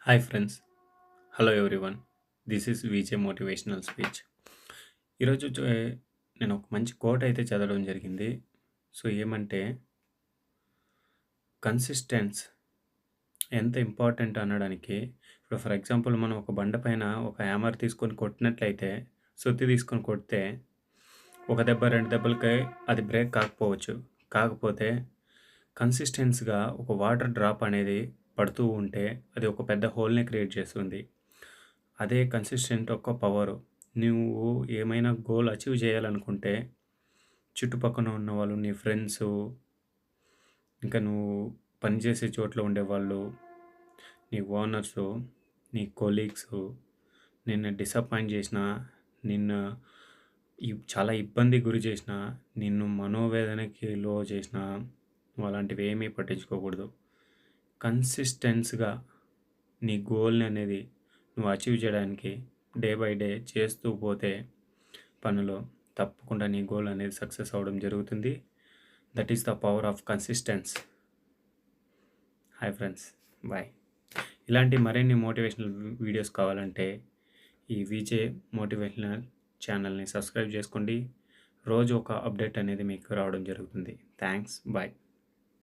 Hi friends. Hello everyone. This is VJ motivational speech. ఈరోజు నేను ఒక మంచి కోట్ అయితే చదవడం జరిగింది. సో, ఏమంటే కన్సిస్టెన్స్ ఎంత ఇంపార్టెంట్ అనడానికి ఇప్పుడు ఫర్ ఎగ్జాంపుల్ మనం ఒక బండ పైన ఒక హ్యామర్ తీసుకొని కొట్టినట్లయితే, సుత్తి తీసుకొని కొడితే ఒక దెబ్బ, 2 దెబ్బలకే అది బ్రేక్ కాకపోవచ్చు. కాకపోతే కన్సిస్టెన్స్‌గా ఒక వాటర్ డ్రాప్ అనేది పడుతూ ఉంటే అది ఒక పెద్ద హోల్‌ని క్రియేట్ చేస్తుంది. అదే కన్సిస్టెంట్ యొక్క పవరు. నువ్వు ఏమైనా గోల్ అచీవ్ చేయాలనుకుంటే, చుట్టుపక్కన ఉన్నవాళ్ళు, నీ ఫ్రెండ్సు, ఇంకా నువ్వు పనిచేసే చోట్ల ఉండేవాళ్ళు, నీ ఓనర్సు, నీ కొలీగ్సు, నిన్ను డిసప్పాయింట్ చేసినా, నిన్ను చాలా ఇబ్బందికి గురి చేసినా, నిన్ను మనోవేదనకి చేసినా, నువ్వు అలాంటివేమీ పట్టించుకోకూడదు. కన్సిస్టెన్స్‌గా నీ గోల్‌ని అనేది నువ్వు అచీవ్ చేయడానికి డే బై డే చేస్తూ పోతే పనిలో తప్పకుండా నీ గోల్ అనేది సక్సెస్ అవ్వడం జరుగుతుంది. That is the power of consistency. Hi friends. Bye. ఇలాంటి మరిన్ని మోటివేషనల్ వీడియోస్ కావాలంటే ఈ విజే మోటివేషనల్ ఛానల్‌ని సబ్స్క్రైబ్ చేసుకోండి. రోజు ఒక అప్డేట్ అనేది మీకు రావడం జరుగుతుంది. థాంక్స్. బాయ్.